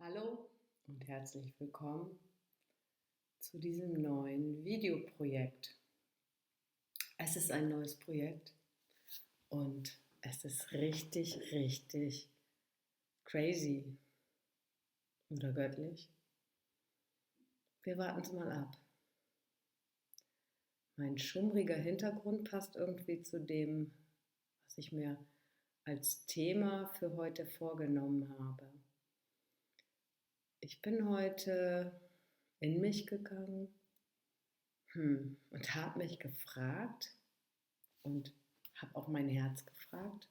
Hallo und herzlich willkommen zu diesem neuen Videoprojekt. Es ist ein neues Projekt und es ist richtig, richtig crazy oder göttlich. Wir warten es mal ab. Mein schummriger Hintergrund passt irgendwie zu dem, was ich mir als Thema für heute vorgenommen habe. Ich bin heute in mich gegangen und habe mich gefragt und habe auch mein Herz gefragt,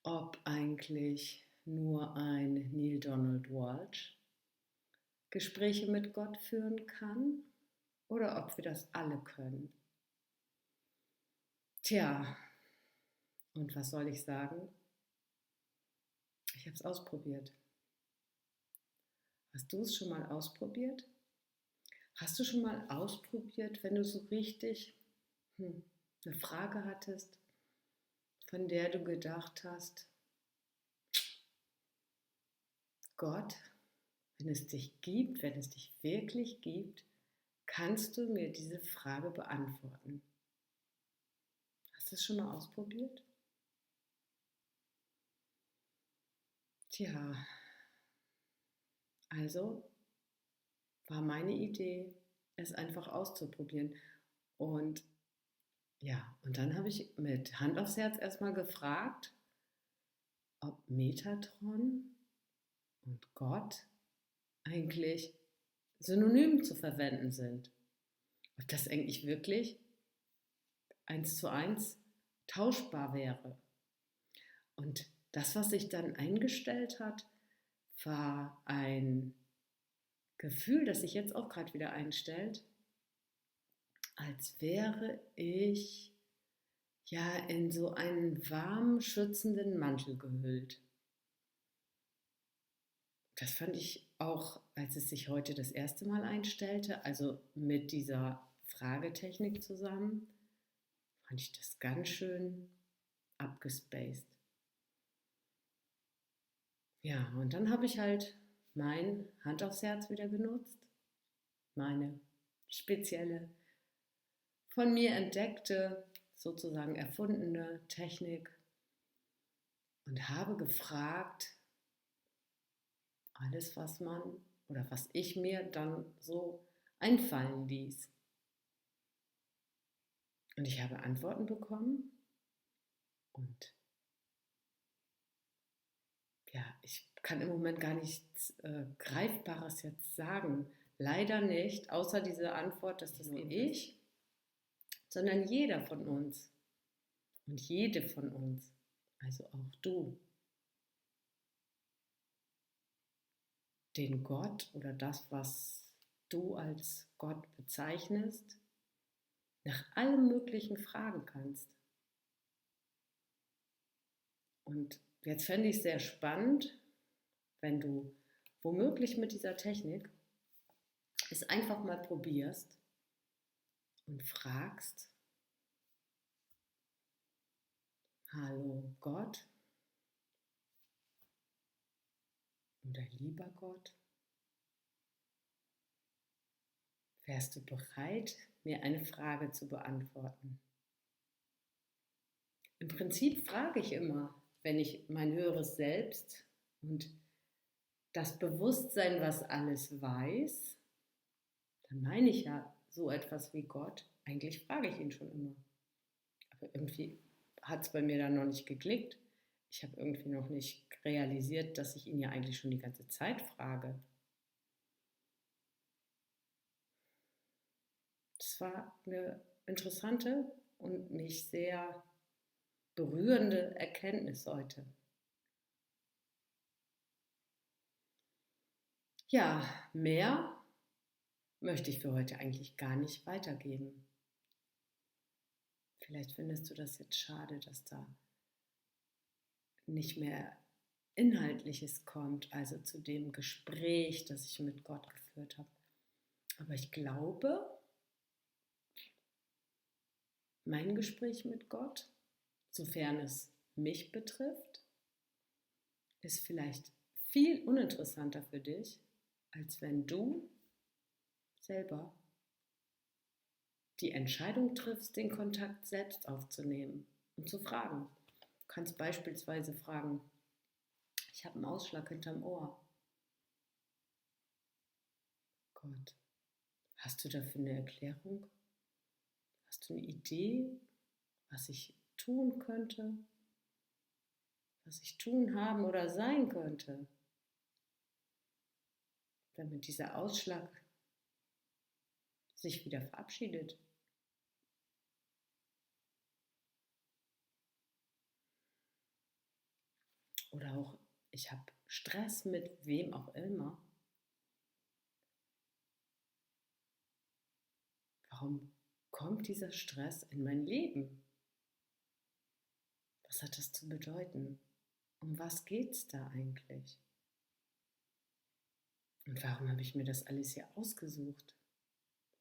ob eigentlich nur ein Neil Donald Walsch Gespräche mit Gott führen kann oder ob wir das alle können. Tja, und was soll ich sagen? Ich habe es ausprobiert. Hast du es schon mal ausprobiert? Hast du schon mal ausprobiert, wenn du so richtig eine Frage hattest, von der du gedacht hast, Gott, wenn es dich gibt, wenn es dich wirklich gibt, kannst du mir diese Frage beantworten? Hast du es schon mal ausprobiert? Tja, also war meine Idee, es einfach auszuprobieren. Und ja, und dann habe ich mit Hand aufs Herz erstmal gefragt, ob Metatron und Gott eigentlich synonym zu verwenden sind. Ob das eigentlich wirklich 1:1 tauschbar wäre. Und das, was sich dann eingestellt hat, war ein Gefühl, das sich jetzt auch gerade wieder einstellt, als wäre ich ja in so einen warmen, schützenden Mantel gehüllt. Das fand ich auch, als es sich heute das erste Mal einstellte, also mit dieser Fragetechnik zusammen, fand ich das ganz schön abgespaced. Ja, und dann habe ich halt mein Hand aufs Herz wieder genutzt, meine spezielle, von mir entdeckte, sozusagen erfundene Technik und habe gefragt, alles, was man oder was ich mir dann so einfallen ließ. Und ich habe Antworten bekommen und ja, ich kann im Moment gar nichts Greifbares jetzt sagen. Leider nicht, außer diese Antwort, dass das nur ich, sondern jeder von uns und jede von uns, also auch du, den Gott oder das, was du als Gott bezeichnest, nach allem Möglichen fragen kannst. Und jetzt fände ich es sehr spannend, wenn du womöglich mit dieser Technik es einfach mal probierst und fragst, hallo Gott oder lieber Gott, wärst du bereit, mir eine Frage zu beantworten? Im Prinzip frage ich immer, wenn ich mein höheres Selbst und das Bewusstsein, was alles weiß, dann meine ich ja so etwas wie Gott. Eigentlich frage ich ihn schon immer. Aber irgendwie hat es bei mir dann noch nicht geklickt. Ich habe irgendwie noch nicht realisiert, dass ich ihn ja eigentlich schon die ganze Zeit frage. Das war eine interessante und mich sehr berührende Erkenntnis heute. Ja, mehr möchte ich für heute eigentlich gar nicht weitergeben. Vielleicht findest du das jetzt schade, dass da nicht mehr Inhaltliches kommt, also zu dem Gespräch, das ich mit Gott geführt habe. Aber ich glaube, mein Gespräch mit Gott, sofern es mich betrifft, ist vielleicht viel uninteressanter für dich, als wenn du selber die Entscheidung triffst, den Kontakt selbst aufzunehmen und zu fragen. Du kannst beispielsweise fragen, ich habe einen Ausschlag hinterm Ohr. Gott, hast du dafür eine Erklärung? Hast du eine Idee, was ich tun könnte? Was ich tun haben oder sein könnte, damit dieser Ausschlag sich wieder verabschiedet? Oder auch, ich habe Stress mit wem auch immer. Warum kommt dieser Stress in mein Leben? Was hat das zu bedeuten? Um was geht es da eigentlich? Und warum habe ich mir das alles hier ausgesucht,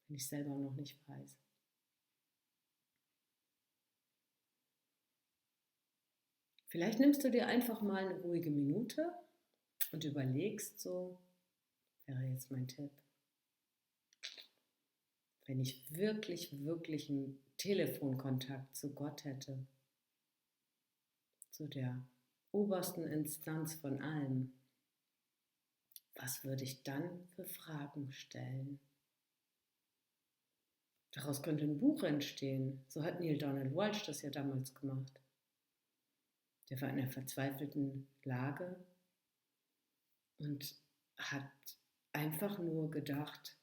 wenn ich selber noch nicht weiß? Vielleicht nimmst du dir einfach mal eine ruhige Minute und überlegst so, wäre jetzt mein Tipp, wenn ich wirklich einen Telefonkontakt zu Gott hätte, zu der obersten Instanz von allem, was würde ich dann für Fragen stellen? Daraus könnte ein Buch entstehen. So hat Neil Donald Walsch das ja damals gemacht. Der war in einer verzweifelten Lage und hat einfach nur gedacht,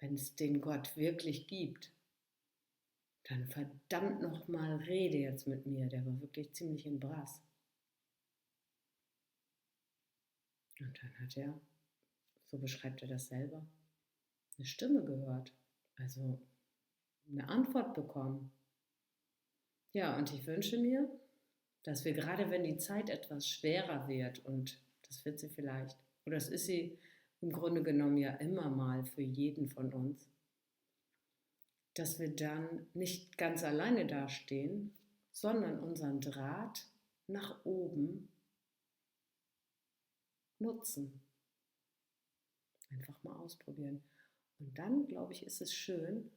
wenn es den Gott wirklich gibt, dann verdammt nochmal rede jetzt mit mir. Der war wirklich ziemlich in Brass. Und dann hat er, so beschreibt er das selber, eine Stimme gehört. Also eine Antwort bekommen. Ja, und ich wünsche mir, dass wir gerade, wenn die Zeit etwas schwerer wird, und das wird sie vielleicht, oder das ist sie im Grunde genommen ja immer mal für jeden von uns, dass wir dann nicht ganz alleine dastehen, sondern unseren Draht nach oben nutzen. Einfach mal ausprobieren. Und dann, glaube ich, ist es schön,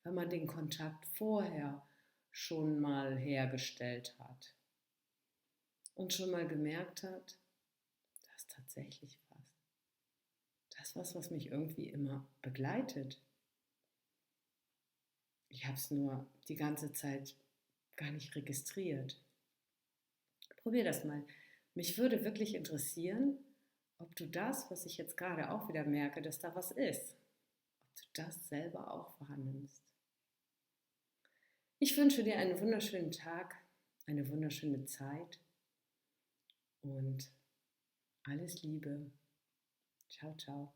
wenn man den Kontakt vorher schon mal hergestellt hat und schon mal gemerkt hat, das ist tatsächlich was. Das ist was, was mich irgendwie immer begleitet. Ich habe es nur die ganze Zeit gar nicht registriert. Probier das mal. Mich würde wirklich interessieren, ob du das, was ich jetzt gerade auch wieder merke, dass da was ist, ob du das selber auch wahrnimmst. Ich wünsche dir einen wunderschönen Tag, eine wunderschöne Zeit und alles Liebe. Ciao, ciao.